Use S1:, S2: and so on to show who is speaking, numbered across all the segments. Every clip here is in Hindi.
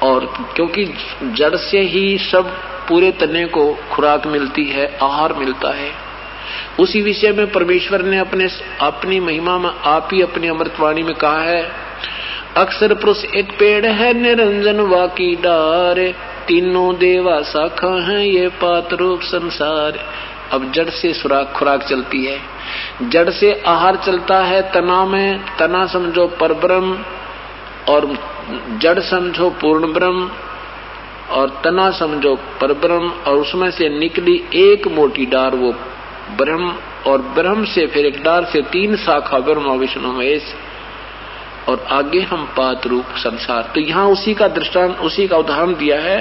S1: और क्योंकि जड़ से ही सब पूरे तने को खुराक मिलती है, आहार मिलता है। उसी विषय में परमेश्वर ने अपनी महिमा में आप ही अपनी अमृतवाणी में कहा है, अक्षर पुरुष एक पेड़ है, निरंजन वाकी डार, तीनों देवा शाखा है, ये पात रूप संसार। अब जड़ से खुराक चलती है, जड़ से आहार चलता है तना में। तना समझो परब्रह्म और जड़ समझो पूर्ण ब्रह्म, और तना समझो परब्रह्म, और उसमें से निकली एक मोटी डार वो ब्रह्म, और ब्रह्म से फिर एक डार से 3 शाखा ब्रह्मा विष्णु महेश, और आगे हम पात रूप संसार। तो यहाँ उसी का दृष्टांत, उसी का उदाहरण दिया है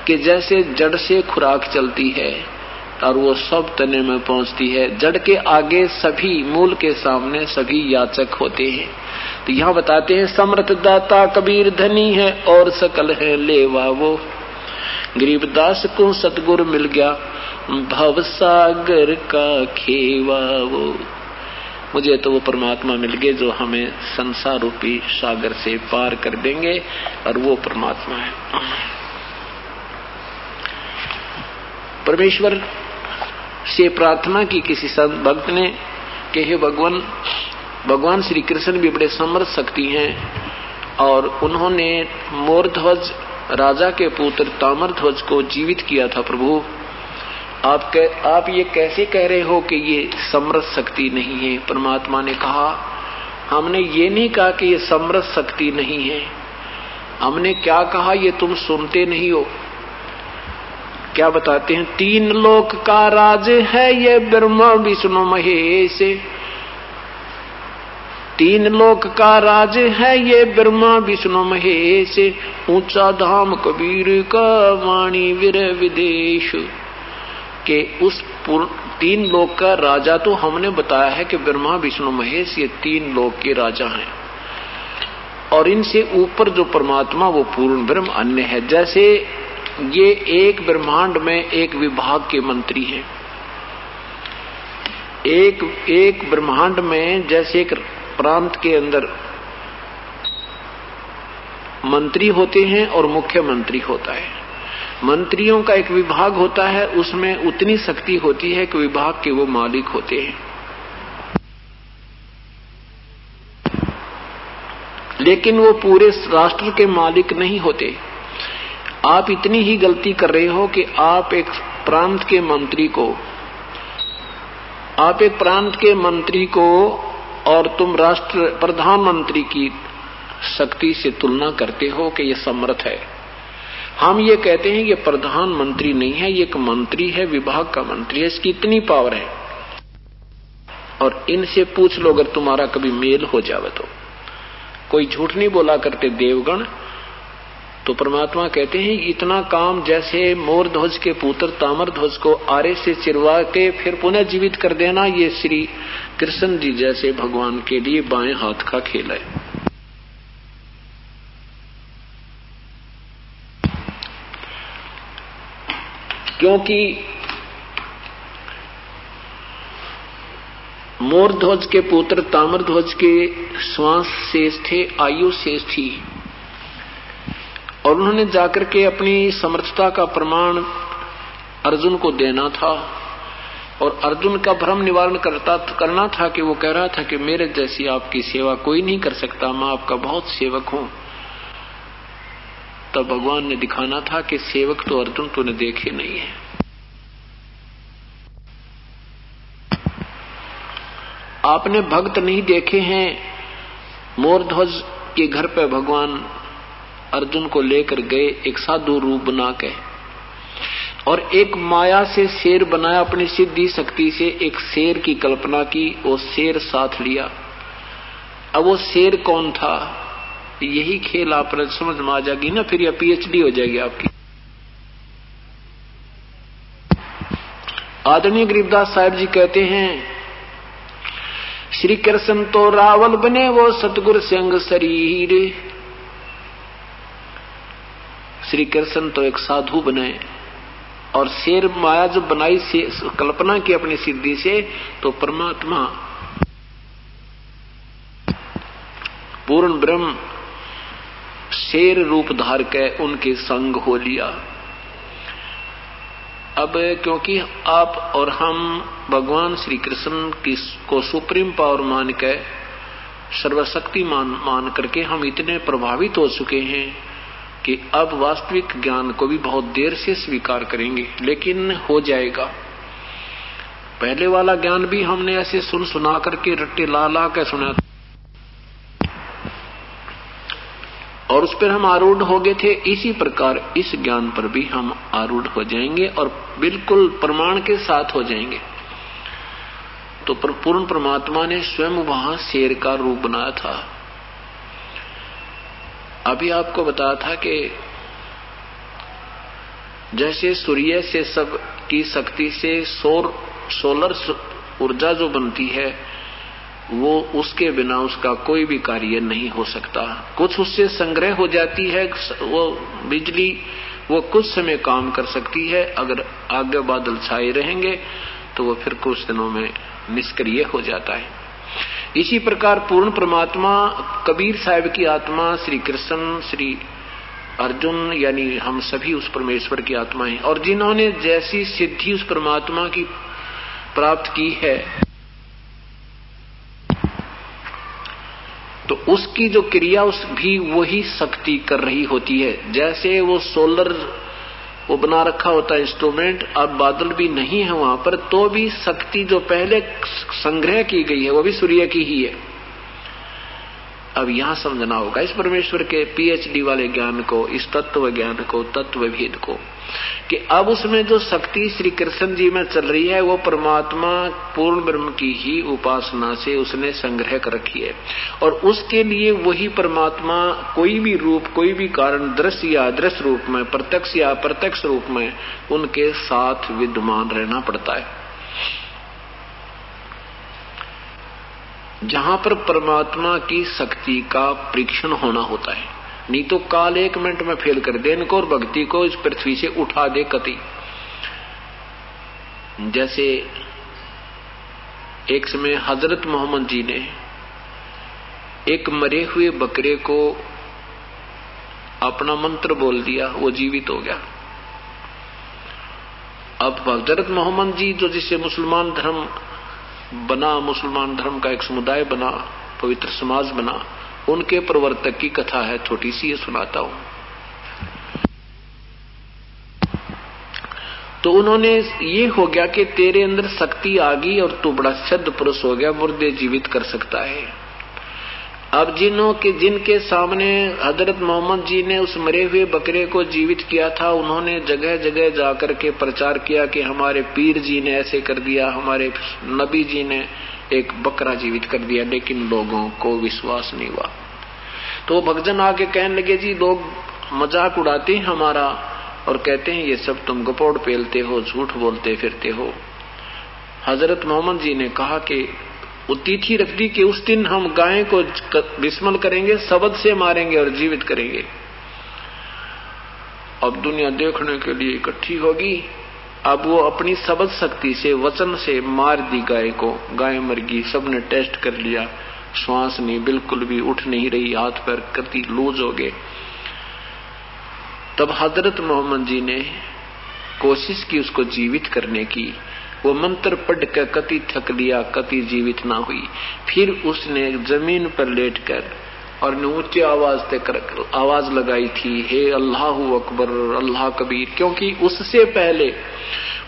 S1: कि जैसे जड़ से खुराक चलती है और वो सब तने में पहुंचती है। जड़ के आगे सभी, मूल के सामने सभी याचक होते हैं। तो यहाँ बताते हैं, समर्थ दाता कबीर धनी है और सकल है लेवा वो, गरीबदास को सतगुरु मिल गया भव सागर का खेवा वो। मुझे तो वो परमात्मा मिल गए जो हमें संसार रूपी सागर से पार कर देंगे, और वो परमात्मा है। परमेश्वर से प्रार्थना की किसी संत भक्त ने कि हे भगवान श्री कृष्ण भी बड़े समर्थ शक्ति हैं, और उन्होंने मोरध्वज राजा के पुत्र ताम्रध्वज को जीवित किया था। प्रभु आप ये कैसे कह रहे हो कि ये समर्थ शक्ति नहीं है? परमात्मा ने कहा, हमने ये नहीं कहा कि ये समर्थ शक्ति नहीं है, हमने क्या कहा ये तुम सुनते नहीं हो। क्या बताते हैं, 3 लोक का राज है ये ब्रह्मा विष्णु महेश, 3 लोक का राज है ये ब्रह्मा विष्णु महेश, ऊंचा धाम कबीर का वाणी वीर विदेश। के उस 3 लोक का राजा तो हमने बताया है कि ब्रह्मा विष्णु महेश ये 3 लोक के राजा हैं, और इनसे ऊपर जो परमात्मा वो पूर्ण ब्रह्म अन्य है। जैसे ये एक ब्रह्मांड में एक विभाग के मंत्री हैं, एक ब्रह्मांड में जैसे एक प्रांत के अंदर मंत्री होते हैं और मुख्यमंत्री होता है। मंत्रियों का एक विभाग होता है, उसमें उतनी शक्ति होती है कि विभाग के वो मालिक होते हैं, लेकिन वो पूरे राष्ट्र के मालिक नहीं होते। आप इतनी ही गलती कर रहे हो कि आप एक प्रांत के मंत्री को और तुम राष्ट्र प्रधानमंत्री की शक्ति से तुलना करते हो कि ये समर्थ है। हम ये कहते हैं ये प्रधानमंत्री नहीं है, ये एक मंत्री है, विभाग का मंत्री है, इसकी इतनी पावर है। और इनसे पूछ लो अगर तुम्हारा कभी मेल हो जावे तो। कोई झूठ नहीं बोला करते देवगण। तो परमात्मा कहते हैं इतना काम जैसे मोरध्वज के पुत्र ताम्रध्वज को आरे से चिरवा के फिर पुनः जीवित कर देना, ये श्री कृष्ण जी जैसे भगवान के लिए बाएं हाथ का खेल है। क्योंकि मोरध्वज के पुत्र ताम्रध्वज के श्वास शेष थे, आयु शेष थी, और उन्होंने जाकर के अपनी समर्थता का प्रमाण अर्जुन को देना था, और अर्जुन का भ्रम निवारण करना था कि वो कह रहा था कि मेरे जैसी आपकी सेवा कोई नहीं कर सकता, मैं आपका बहुत सेवक हूं। तब भगवान ने दिखाना था कि सेवक तो अर्जुन तूने देखे नहीं है। आपने भक्त नहीं देखे हैं। मोरध्वज के घर पे भगवान अर्जुन को लेकर गए एक साधु रूप बना के, और एक माया से शेर बनाया, अपनी सिद्धि शक्ति से एक शेर की कल्पना की, वो शेर साथ लिया। अब वो शेर कौन था, यही खेल आप समझ में आ जाएगी ना, फिर यह पीएचडी हो जाएगी आपकी। आदरणीय गरीबदास साहब जी कहते हैं, श्री कृष्ण तो रावल बने वो सतगुरु संग शरीर। श्री कृष्ण तो एक साधु बने, और शेर माया जो बनाई से कल्पना की अपनी सिद्धि से, तो परमात्मा पूर्ण ब्रह्म शेर रूप धार के उनके संग हो लिया। अब क्योंकि आप और हम भगवान श्री कृष्ण को सुप्रीम पावर मान के, सर्वशक्ति मान करके हम इतने प्रभावित हो चुके हैं कि अब वास्तविक ज्ञान को भी बहुत देर से स्वीकार करेंगे, लेकिन हो जाएगा। पहले वाला ज्ञान भी हमने ऐसे सुना करके रट्टे ला ला के सुना और उस पर हम आरूढ़ हो गए थे। इसी प्रकार इस ज्ञान पर भी हम आरूढ़ हो जाएंगे और बिल्कुल प्रमाण के साथ हो जाएंगे। तो पूर्ण परमात्मा ने स्वयं वहां शेर का रूप बनाया था। अभी आपको बताया था कि जैसे सूर्य से सब की शक्ति से सोलर ऊर्जा जो बनती है, वो उसके बिना उसका कोई भी कार्य नहीं हो सकता। कुछ उससे संग्रह हो जाती है, वो बिजली वो कुछ समय काम कर सकती है। अगर आगे बादल छाए रहेंगे तो वो फिर कुछ दिनों में निष्क्रिय हो जाता है। इसी प्रकार पूर्ण परमात्मा, कबीर साहब की आत्मा, श्री कृष्ण, श्री अर्जुन, यानी हम सभी उस परमेश्वर की आत्मा हैं। और जिन्होंने जैसी सिद्धि उस परमात्मा की प्राप्त की है, तो उसकी जो क्रिया उस भी वही शक्ति कर रही होती है। जैसे वो सोलर वो बना रखा होता है इंस्ट्रूमेंट, अब बादल भी नहीं है वहां पर, तो भी शक्ति जो पहले संग्रह की गई है वो भी सूर्य की ही है। अब यहां समझना होगा इस परमेश्वर के पीएचडी वाले ज्ञान को, इस तत्व ज्ञान को, तत्व भेद को, कि अब उसमें जो शक्ति श्री कृष्ण जी में चल रही है वो परमात्मा पूर्ण ब्रह्म की ही उपासना से उसने संग्रह कर रखी है। और उसके लिए वही परमात्मा कोई भी रूप, कोई भी कारण, दृश्य या अदृश्य रूप में, प्रत्यक्ष या अप्रत्यक्ष रूप में उनके साथ विद्यमान रहना पड़ता है। जहां पर परमात्मा की शक्ति का परीक्षण होना होता है, नहीं तो काल 1 मिनट में फेल कर दे इनको और भक्ति को इस पृथ्वी से उठा दे कति। जैसे एक समय हजरत मोहम्मद जी ने एक मरे हुए बकरे को अपना मंत्र बोल दिया, वो जीवित हो गया। अब हजरत मोहम्मद जी जो जिससे मुसलमान धर्म बना, मुसलमान धर्म का एक समुदाय बना, पवित्र समाज बना, उनके प्रवर्तक की कथा है, छोटी सी ये सुनाता हूं। तो उन्होंने ये हो गया कि तेरे अंदर शक्ति आ गई और तू बड़ा सिद्ध पुरुष हो गया, मुर्दे जीवित कर सकता है। अब जिनके सामने हजरत मोहम्मद जी ने उस मरे हुए बकरे को जीवित किया था, उन्होंने जगह जगह जाकर के प्रचार किया कि हमारे पीर जी ने ऐसे कर दिया, हमारे नबी जी ने एक बकरा जीवित कर दिया, लेकिन लोगों को विश्वास नहीं हुआ। तो भक्तजन आके कहने लगे, जी लोग मजाक उड़ाते हैं हमारा और कहते हैं ये सब तुम गपोड़ पेलते हो, झूठ बोलते फिरते हो। हजरत मोहम्मद जी ने कहा कि वो तिथि रख दी कि उस दिन हम गाय को बिस्मल करेंगे, शब्द से मारेंगे और जीवित करेंगे। अब दुनिया देखने के लिए इकट्ठी होगी। अब वो अपनी शब्द शक्ति से, वचन से मार दी गाय को। गाय मर गई, सबने टेस्ट कर लिया, श्वास नहीं, बिल्कुल भी उठ नहीं रही, हाथ पैर कति लूज हो गए। तब हजरत मोहम्मद जी ने कोशिश की उसको जीवित करने की। वो मंत्र पढ़ कर कति थक लिया, कति जीवित ना हुई। फिर उसने जमीन पर लेटकर और ऊंची आवाज तक आवाज लगाई थी, हे अल्लाहु अकबर, अल्लाह कबीर। क्योंकि उससे पहले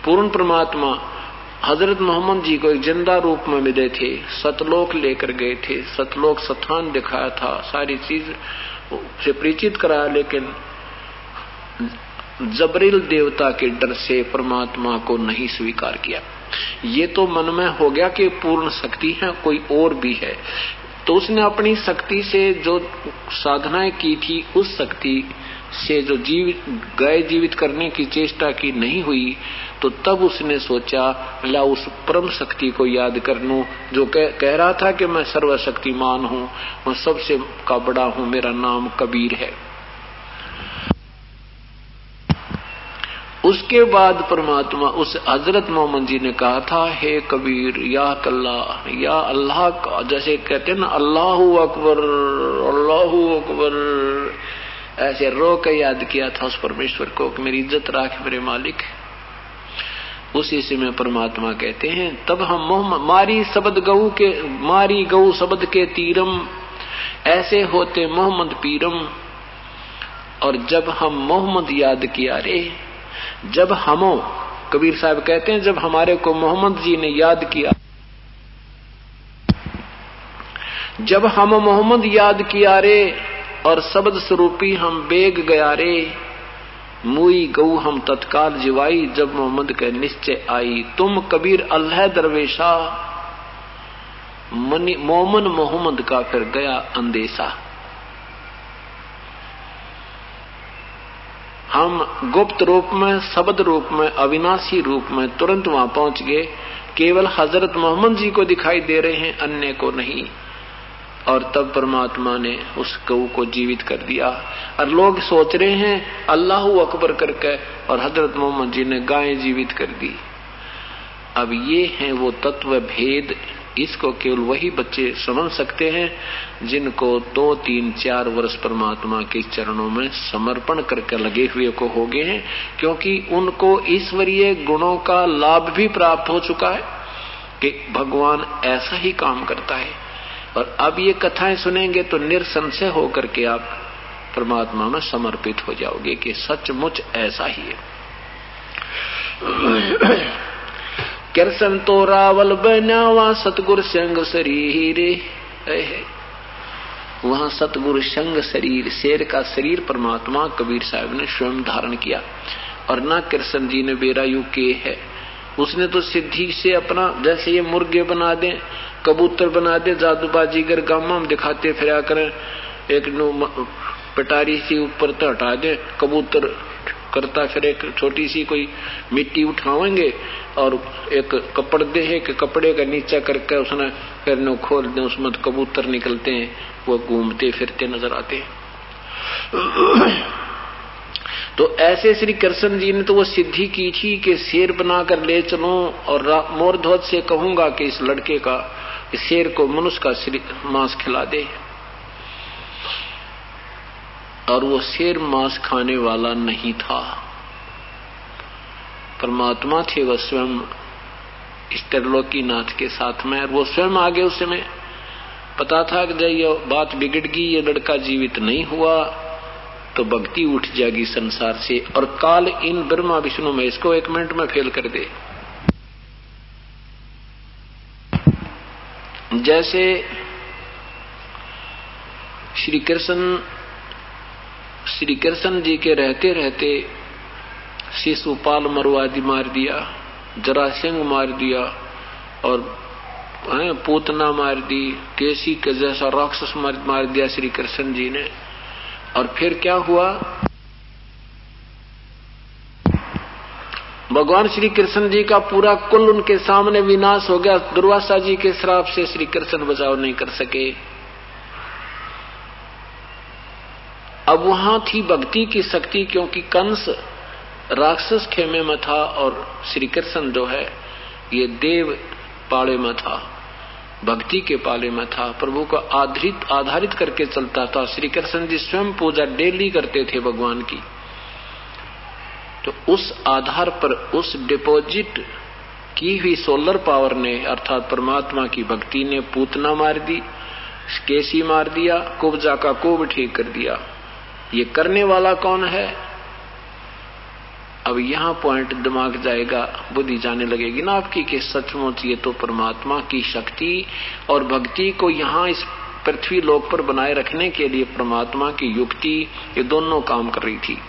S1: पूर्ण परमात्मा हजरत मोहम्मद जी को एक जिंदा रूप में मिले थे, सतलोक लेकर गए थे, सतलोक स्थान दिखाया था, सारी चीज से परिचित कराया, लेकिन जबरील देवता के डर से परमात्मा को नहीं स्वीकार किया। ये तो मन में हो गया कि पूर्ण शक्ति है, कोई और भी है। तो उसने अपनी शक्ति से जो साधनाएं की थी, उस शक्ति से जो गाय जीवित करने की चेष्टा की नहीं हुई, तो तब उसने सोचा ला उस परम शक्ति को याद कर लूं जो कह रहा था कि मैं सर्वशक्तिमान हूं, मैं सबसे का बड़ा हूं, मेरा नाम कबीर है। उसके बाद परमात्मा उस हजरत मोहम्मद जी ने कहा था, हे कबीर, या कल्ला, या अल्लाह का, जैसे कहते हैं ना अल्लाहु अकबर, अल्लाहु अकबर, ऐसे रो के याद किया था उस परमेश्वर को कि मेरी इज्जत राख मेरे मालिक। उसी से में परमात्मा कहते हैं तब हम मारी गऊ शब्द के तीरम, ऐसे होते मोहम्मद पीरम। और जब हम मोहम्मद याद किया रे, जब हमो, कबीर साहब कहते हैं जब हमारे को मोहम्मद जी ने याद किया, जब हम मोहम्मद याद किया रे और शब्द स्वरूपी हम बेग गया रे, मुई गऊ हम तत्काल जिवाई, जब मोहम्मद के निश्चय आई। तुम कबीर अल्लाह दरवेशा, मोमन मोहम्मद का फिर गया अंदेशा। हम गुप्त रूप में, शब्द रूप में, अविनाशी रूप में तुरंत वहां पहुंच गए। केवल हजरत मोहम्मद जी को दिखाई दे रहे हैं, अन्य को नहीं। और तब परमात्मा ने उस गऊ को जीवित कर दिया। और लोग सोच रहे हैं अल्लाहू अकबर करके, और हजरत मोहम्मद जी ने गाय जीवित कर दी। अब ये है वो तत्व भेद, इसको केवल वही बच्चे समझ सकते हैं जिनको 2, 3, 4 वर्ष परमात्मा के चरणों में समर्पण करके लगे हुए को हो गए हैं, क्योंकि उनको ईश्वरीय गुणों का लाभ भी प्राप्त हो चुका है कि भगवान ऐसा ही काम करता है। और अब ये कथाएं सुनेंगे तो निरसंशय होकर के आप परमात्मा में समर्पित हो जाओगे कि सचमुच ऐसा ही है। कृष्ण तो रावल बनावा सतगुरु संग शरीर, वहां सतगुरु संग शरीर, शेर का शरीर परमात्मा कबीर साहब ने स्वयं धारण किया। और ना कृष्ण जी ने बेरायु किए है, उसने तो सिद्धि से अपना, जैसे ये मुर्गे बना दे, कबूतर बना दे, जादूबाजीगर गामा में दिखाते फिरा करें, एक पटारी सी ऊपर तो हटा दे, कबूतर करता फिर एक छोटी सी कोई मिट्टी उठावेंगे और एक कपड़ दे है कि कपड़े का नीचा करके उसने फिर खोल दे, उसमें तो कबूतर निकलते हैं, वो घूमते फिरते नजर आते हैं। तो ऐसे श्री कृष्ण जी ने तो वो सिद्धि की थी कि शेर बनाकर ले चलो और मोरध्वज से कहूंगा कि इस लड़के का, इस शेर को मनुष्य का मांस खिला दे। और वो शेर मांस खाने वाला नहीं था, परमात्मा थे वह स्वयं इस त्रिलोकीनाथ के साथ में। और वो स्वयं आगे उस समय पता था कि जब ये बात बिगड़ गई, ये लड़का जीवित नहीं हुआ तो भक्ति उठ जाएगी संसार से, और काल इन ब्रह्मा विष्णु में इसको 1 मिनट में फेल कर दे। जैसे श्री कृष्ण जी के रहते रहते शिशुपाल मरुआदि मार दिया, जरासिंह मार दिया, और पूतना मार दी, केसी के जैसा राक्षस मार दिया श्री कृष्ण जी ने। और फिर क्या हुआ, भगवान श्री कृष्ण जी का पूरा कुल उनके सामने विनाश हो गया। दुर्वासा जी के श्राप से श्री कृष्ण बचाव नहीं कर सके। अब वहां थी भक्ति की शक्ति, क्योंकि कंस राक्षस खेमे में था और श्री कृष्ण जो है ये देव पाड़े में था, भक्ति के पाले में था, प्रभु को आधारित करके चलता था। श्री कृष्ण जी स्वयं पूजा डेली करते थे भगवान की। तो उस आधार पर उस डिपॉजिट की हुई सोलर पावर ने, अर्थात परमात्मा की भक्ति ने पूतना मार दी, केसी मार दिया, कुब्जा का कोब ठीक कर दिया। ये करने वाला कौन है? अब यहाँ पॉइंट दिमाग जाएगा, बुद्धि जाने लगेगी ना आपकी कि सचमुच ये तो परमात्मा की शक्ति और भक्ति को यहाँ इस पृथ्वी लोक पर बनाए रखने के लिए परमात्मा की युक्ति, ये दोनों काम कर रही थी।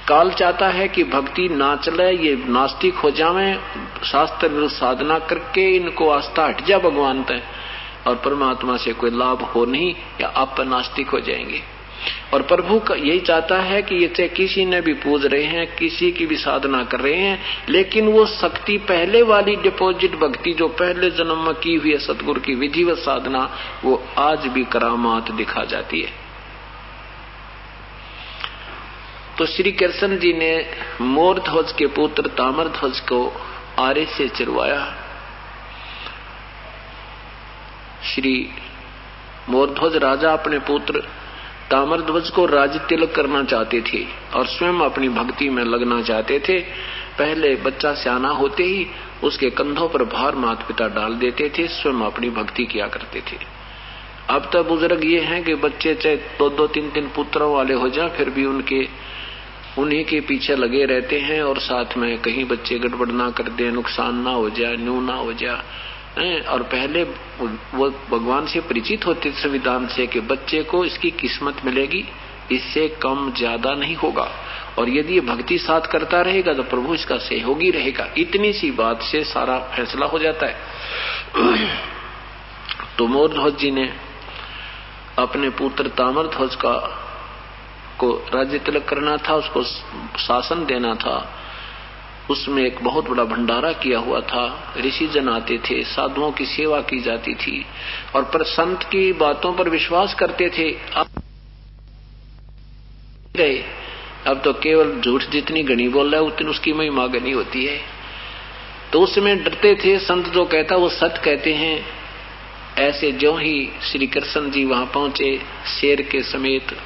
S1: काल चाहता है कि भक्ति ना चले, ये नास्तिक हो जावे, शास्त्र विरुद्ध साधना करके इनको आस्था हट जा भगवान तक, और परमात्मा से कोई लाभ हो नहीं, या आप नास्तिक हो जाएंगे। और प्रभु का यही चाहता है कि ये चाहे किसी ने भी पूज रहे हैं, किसी की भी साधना कर रहे हैं, लेकिन वो शक्ति पहले वाली डिपॉजिट भक्ति जो पहले जन्म में की हुई है सतगुरु की विधिवत साधना, वो आज भी करामात दिखा जाती है। तो श्री कृष्ण जी ने मोरध्वज के पुत्र ताम्रध्वज को आरे से चिरवाया। श्री मोरध्वज राजा अपने पुत्र ताम्रध्वज को राज्य तिलक करना चाहते थे और स्वयं अपनी भक्ति में लगना चाहते थे। पहले बच्चा सियाना होते ही उसके कंधों पर भार माता पिता डाल देते थे, स्वयं अपनी भक्ति किया करते थे। अब तो बुजुर्ग ये हैं कि बच्चे चाहे 2-2, 3-3 पुत्रों वाले हो जाए, फिर भी उन्हीं के पीछे लगे रहते हैं और साथ में कहीं बच्चे गड़बड़ ना कर दे, नुकसान ना हो जाए, न्यू ना हो जाए। और पहले वो भगवान से परिचित होते संविधान से कि बच्चे को इसकी किस्मत मिलेगी, इससे कम ज्यादा नहीं होगा, और यदि ये भक्ति साथ करता रहेगा तो प्रभु इसका सहयोगी रहेगा। इतनी सी बात से सारा फैसला हो जाता है। तो मोरध्वज जी ने अपने पुत्र ताम्रध्वज को राज्य तिलक करना था, उसको शासन देना था। उसमें एक बहुत बड़ा भंडारा किया हुआ था, ऋषि जन आते थे, साधुओं की सेवा की जाती थी और पर संत की बातों पर विश्वास करते थे। अब तो केवल झूठ जितनी गणी बोल रहा है उतनी उसकी महिमा गनी होती है। तो उस समय डरते थे, संत जो कहता वो सत्य कहते हैं। ऐसे जो ही श्री कृष्ण जी वहां पहुंचे शेर के समेत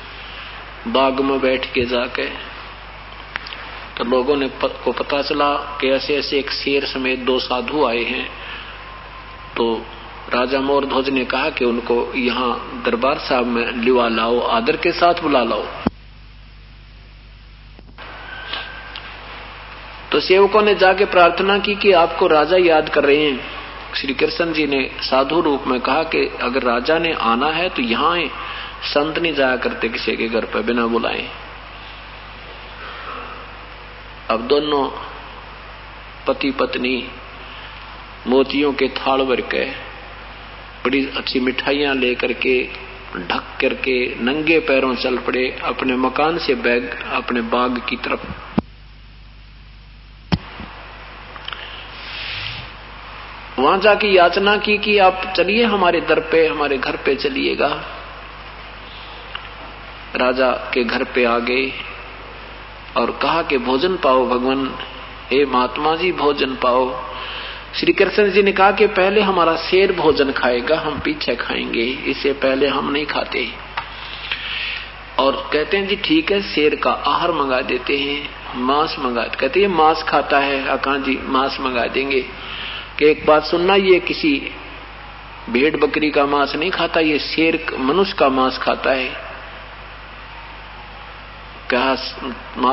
S1: बाग में बैठ के जाके, तो लोगों ने को पता चला कि ऐसे ऐसे एक शेर समेत 2 साधु आए हैं। तो राजा मोरध्वज ने कहा कि उनको यहाँ दरबार साहब में लिवा लाओ, आदर के साथ बुला लाओ। तो सेवकों ने जाके प्रार्थना की कि आपको राजा याद कर रहे हैं। श्री कृष्ण जी ने साधु रूप में कहा कि अगर राजा ने आना है तो यहाँ आए, संत नहीं जाया करते किसी के घर पर बिना बुलाए। अब दोनों पति पत्नी मोतियों के थाल भर के, बड़ी अच्छी मिठाइयां लेकर के, ढक करके नंगे पैरों चल पड़े अपने मकान से बैग अपने बाग की तरफ। वहां जाके याचना की कि आप चलिए हमारे दर पे, हमारे घर पे चलिएगा। राजा के घर पे आ गए और कहा कि भोजन पाओ भगवान, हे महात्मा जी भोजन पाओ। श्री कृष्ण जी ने कहा कि पहले हमारा शेर भोजन खाएगा, हम पीछे खाएंगे, इससे पहले हम नहीं खाते। और कहते हैं जी ठीक है, शेर का आहार मंगा देते हैं, मांस मंगा। कहते हैं मांस खाता है, कहा जी मांस मंगा देंगे। कि एक बात सुनना, ये किसी भेड़ बकरी का मांस नहीं खाता, ये शेर मनुष्य का मांस खाता है। कहा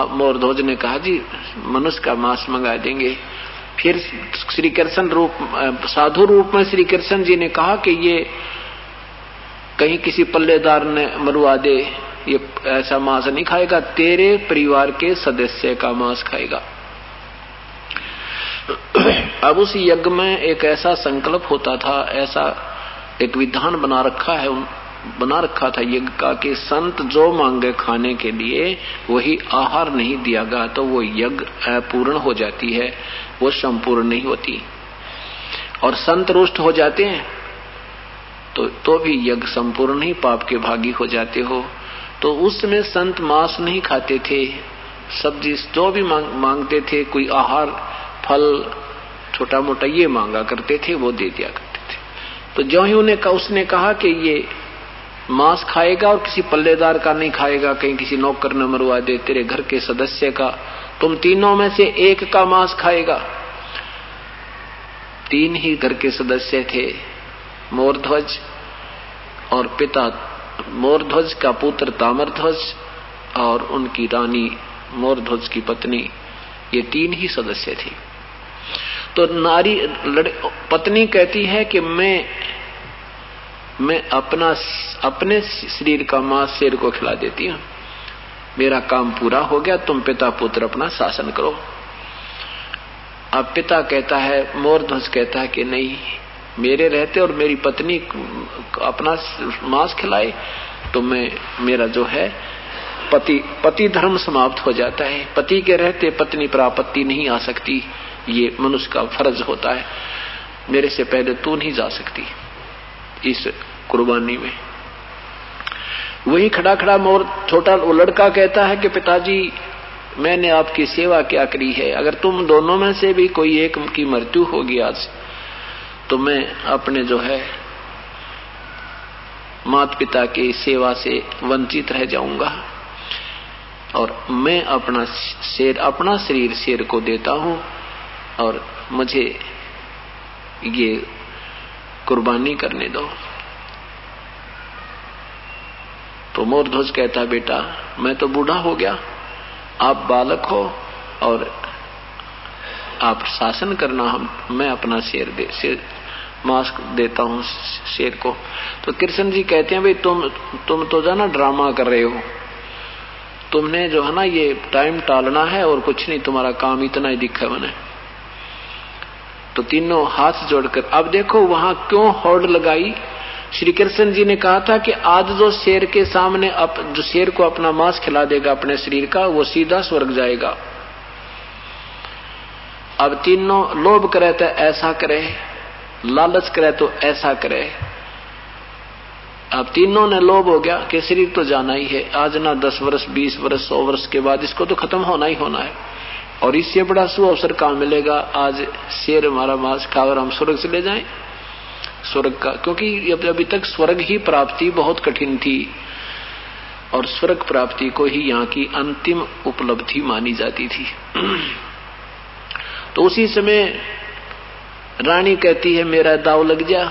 S1: मोरध्वज ने कहा जी मनुष्य का मांस मंगा देंगे। फिर श्री कृष्ण रूप साधु रूप में श्री कृष्ण जी ने कहा कि ये कहीं किसी पल्लेदार ने मरवा दे, ये ऐसा मांस नहीं खाएगा, तेरे परिवार के सदस्य का मांस खाएगा। अब उस यज्ञ में एक ऐसा संकल्प होता था, ऐसा एक विधान बना रखा था यज्ञ का कि संत जो मांगे खाने के लिए वही आहार नहीं दिया गया तो वो यज्ञ अपूर्ण हो जाती है, वो संपूर्ण नहीं होती। और संत रुष्ट हो जाते हैं तो भी यज्ञ संपूर्ण नहीं, पाप के भागी हो जाते हो। तो उसमें संत मांस नहीं खाते थे, सब्जी जो भी मांगते थे, कोई आहार फल छोटा मोटा ये मांगा करते थे, वो दे दिया करते थे। तो जो ही उसने कहा कि ये मांस खाएगा और किसी पल्लेदार का नहीं खाएगा, कहीं किसी नौकर न मरवा दे, तेरे घर के सदस्य का, तुम तीनों में से एक का मांस खाएगा। 3 ही घर के सदस्य थे, मोरध्वज और पिता मोरध्वज का पुत्र ताम्रध्वज और उनकी रानी मोरध्वज की पत्नी, ये 3 ही सदस्य थे। तो पत्नी कहती है कि मैं अपने शरीर का मांस शेर को खिला देती हूँ, मेरा काम पूरा हो गया, तुम पिता पुत्र अपना शासन करो। अब पिता कहता है, मोरध्वज कहता है कि नहीं, मेरे रहते और मेरी पत्नी अपना मांस खिलाए तो मेरा जो है पति धर्म समाप्त हो जाता है। पति के रहते पत्नी पर आपत्ति नहीं आ सकती, ये मनुष्य का फर्ज होता है। मेरे से पहले तू नहीं जा सकती इस कुर्बानी में। वही खड़ा मोर छोटा वो लड़का कहता है कि पिताजी मैंने आपकी सेवा क्या करी है, अगर तुम दोनों में से भी कोई एक की मृत्यु होगी आज तो मैं अपने जो है माता पिता की सेवा से वंचित रह जाऊंगा और मैं अपना शरीर शेर को देता हूं और मुझे ये कुर्बानी करने दो। तो मोरध्वज कहता, बेटा मैं तो बूढ़ा हो गया, आप बालक हो और आप शासन करना, मैं अपना शेर मांस देता हूं शेर को। तो कृष्ण जी कहते हैं, भाई तुम तो जाना ड्रामा कर रहे हो, तुमने जो है ना ये टाइम टालना है और कुछ नहीं, तुम्हारा काम इतना ही दिखा मैंने। तो तीनों हाथ जोड़कर, अब देखो वहां क्यों होड़ लगाई। श्री कृष्ण जी ने कहा था कि आज जो शेर के सामने जो शेर को अपना मांस खिला देगा अपने शरीर का, वो सीधा स्वर्ग जाएगा। अब तीनों लोभ करे तो ऐसा करे, लालच करे तो ऐसा करे। अब तीनों ने लोभ हो गया कि शरीर तो जाना ही है, आज ना 10 वर्ष 20 वर्ष 100 वर्ष के बाद इसको तो खत्म होना ही होना है, और इससे बड़ा सु अवसर कहां मिलेगा, आज शेर हमारा मांस खा और हम स्वर्ग चले जाएं। स्वर्ग का, क्योंकि अभी तक स्वर्ग ही प्राप्ति बहुत कठिन थी और स्वर्ग प्राप्ति को ही यहाँ की अंतिम उपलब्धि मानी जाती थी। तो उसी समय रानी कहती है, मेरा दाव लग जा।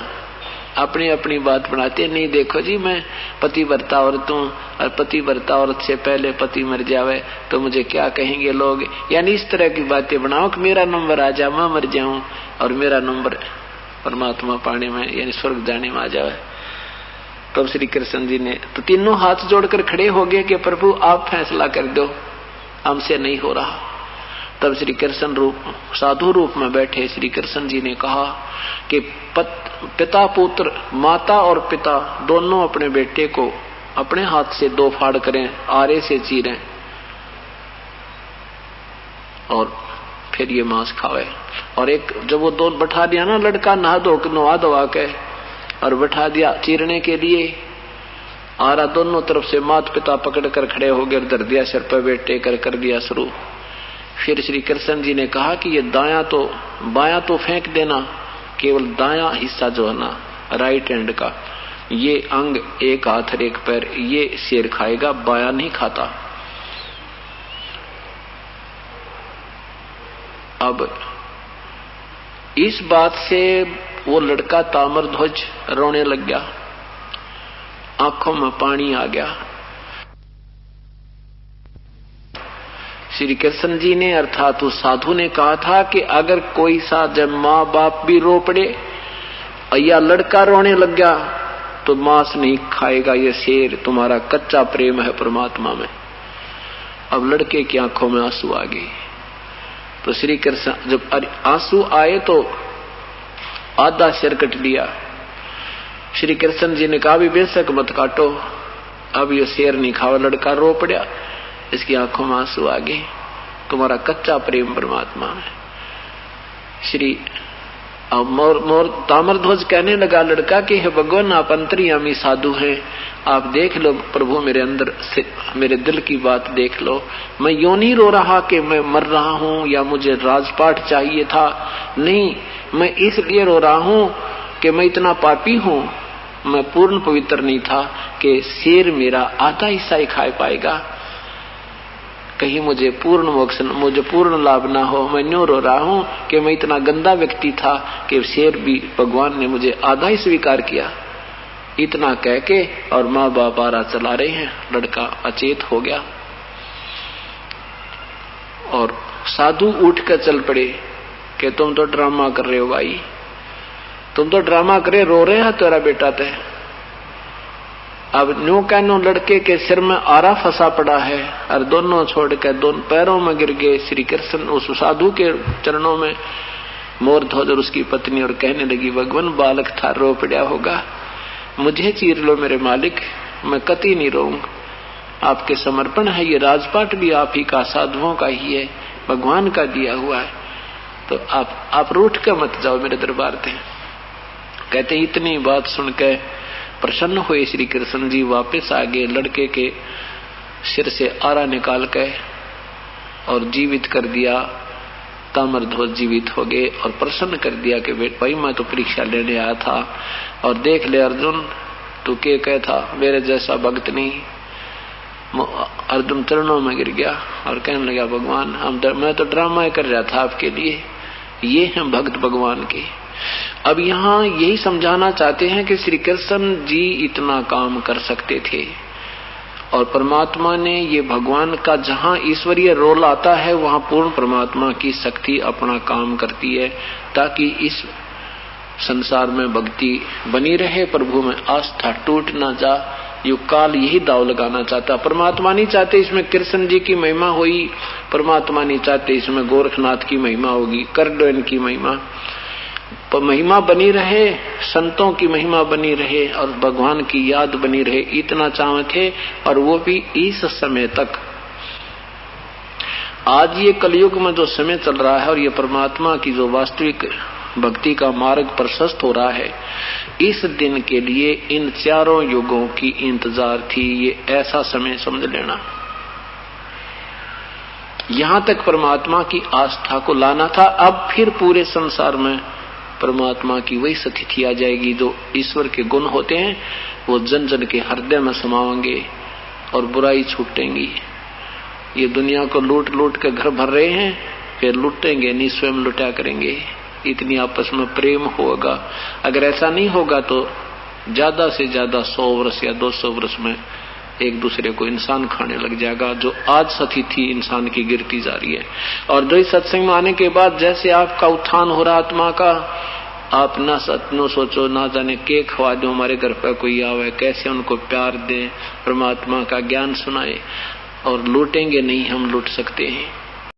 S1: अपनी अपनी बात बनाते, नहीं देखो जी मैं पतिव्रता औरत हूं और पतिव्रता औरत से पहले पति मर जावे तो मुझे क्या कहेंगे लोग, यानी इस तरह की बातें बनाओ कि मेरा नंबर आ जा, मैं मर जाऊं और मेरा नंबर परमात्मा पाने में यानी स्वर्ग जाने में आ जावे। तब श्री कृष्ण जी ने तो तीनों हाथ जोड़कर खड़े हो गए कि प्रभु आप फैसला कर दो, हमसे नहीं हो रहा। तब श्री कृष्ण साधु रूप में बैठे श्री कृष्ण जी ने कहा कि पिता पुत्र, माता और पिता दोनों अपने बेटे को अपने हाथ से 2 फाड़ करें, आरे से चीरें और फिर ये मांस खावे। और एक जब वो 2 बैठा दिया ना, लड़का नहा धोवा के और बैठा दिया चीरने के लिए, आरा दोनों तरफ से माता पिता पकड़ कर खड़े हो गए, धर दिया सिर पर बेटे कर दिया शुरू। फिर श्री कृष्ण जी ने कहा कि ये बायां तो फेंक देना, केवल दायां हिस्सा जो है ना राइट हैंड का, ये अंग, एक हाथ और एक पैर, ये शेर खाएगा, बायां नहीं खाता। अब इस बात से वो लड़का ताम्रध्वज रोने लग गया, आंखों में पानी आ गया। श्री कृष्ण जी ने अर्थात उस साधु ने कहा था कि अगर कोई सा जब माँ बाप भी रो पड़े या लड़का रोने लग गया तो मांस नहीं खाएगा ये शेर, तुम्हारा कच्चा प्रेम है परमात्मा में। अब लड़के की आंखों में आंसू आ गए। तो श्री कृष्ण जब आंसू आए तो आधा सिर कट लिया। श्री कृष्ण जी ने कहा भी बेशक मत काटो, अब ये शेर नहीं खाओ। लड़का रो पड़ा, इसकी आंखों में आंसू आ गए, तुम्हारा कच्चा प्रेम परमात्मा में। श्री ताम्रध्वज कहने लगा लड़का कि हे भगवान आप अंतर्यामी साधु हैं, आप देख लो प्रभु मेरे अंदर से मेरे दिल की बात देख लो। मैं यूं नहीं रो रहा कि मैं मर रहा हूं या मुझे राजपाट चाहिए था, नहीं, मैं इसलिए रो रहा हूं कि मैं इतना पापी हूं, मैं पूर्ण पवित्र नहीं था कि शेर मेरा आधा हिस्सा ही खा पाएगा, कहीं मुझे पूर्ण मोक्ष, मुझे पूर्ण लाभ ना हो। मैं न्यू रो रहा हूं कि मैं इतना गंदा व्यक्ति था कि शेर भी भगवान ने मुझे आधा ही स्वीकार किया। इतना कह के और माँ बाप आरा चला रहे हैं, लड़का अचेत हो गया। और साधु उठ कर चल पड़े कि तुम तो ड्रामा कर रहे हो भाई, तुम तो ड्रामा करे, रो रहे हैं तेरा बेटा थे। अब न्यू कहनो लड़के के सिर में आरा फंसा पड़ा है और दोनों छोड़ के दोनों पैरों में गिर गए श्री कृष्ण उस साधु के चरणों में, मोरध्वज और उसकी पत्नी, और कहने लगी भगवान बालक था, रो पड़ा होगा, मुझे चीर लो मेरे मालिक, मैं कतई नहीं रोऊंगा, आपके समर्पण है, ये राजपाट भी आप ही का, साधुओं का ही है, भगवान का दिया हुआ है, तो आप रूठ कर मत जाओ मेरे दरबार से। कहते इतनी बात सुनकर प्रसन्न हुए श्री कृष्ण जी, वापस आ गए, लड़के के सिर से आरा निकाल के और जीवित कर दिया। ताम्रध्वज जीवित हो गए और प्रसन्न कर दिया कि भाई मैं तो परीक्षा लेने आया था, और देख ले अर्जुन तू के कहता, मेरे जैसा भक्त नहीं। अर्जुन चरणों में गिर गया और कहने लगा, भगवान मैं तो ड्रामा कर रहा था आपके लिए, ये हैं भक्त भगवान के। अब यहाँ यही समझाना चाहते हैं कि श्री कृष्ण जी इतना काम कर सकते थे और परमात्मा ने ये भगवान का जहाँ ईश्वरीय रोल आता है वहाँ पूर्ण परमात्मा की शक्ति अपना काम करती है, ताकि इस संसार में भक्ति बनी रहे, प्रभु में आस्था टूट ना जा। युग काल यही दाव लगाना चाहता। परमात्मा नहीं चाहते इसमें कृष्ण जी की महिमा हुई, परमात्मा नहीं चाहते इसमें गोरखनाथ की महिमा होगी, करडोन की महिमा बनी रहे, संतों की महिमा बनी रहे और भगवान की याद बनी रहे, इतना चाहते। और वो भी इस समय तक। आज ये कलयुग में जो समय चल रहा है और ये परमात्मा की जो वास्तविक भक्ति का मार्ग प्रशस्त हो रहा है, इस दिन के लिए इन चारों युगों की इंतजार थी। ये ऐसा समय समझ लेना। यहां तक परमात्मा की आस्था को लाना था। अब फिर पूरे संसार में परमात्मा की वही स्थिति आ जाएगी, जो ईश्वर के गुण होते हैं वो जन जन के हृदय में समाएंगे और बुराई छूटेंगी। ये दुनिया को लूट लूट के घर भर रहे हैं, फिर लूटेंगे नहीं, स्वयं लुटा करेंगे। इतनी आपस में प्रेम होगा। अगर ऐसा नहीं होगा तो ज्यादा से ज्यादा 100 वर्ष या 200 वर्ष में एक दूसरे को इंसान खाने लग जाएगा। जो आज स्थिति इंसान की गिरती जा रही है। और जो इस सत्संग में आने के बाद जैसे आपका उत्थान हो रहा आत्मा का, आप ना सत्नो सोचो, ना जाने के खवा दो, हमारे घर पर कोई आवे कैसे उनको प्यार दें, परमात्मा का ज्ञान सुनाए और लूटेंगे नहीं, हम लूट सकते हैं।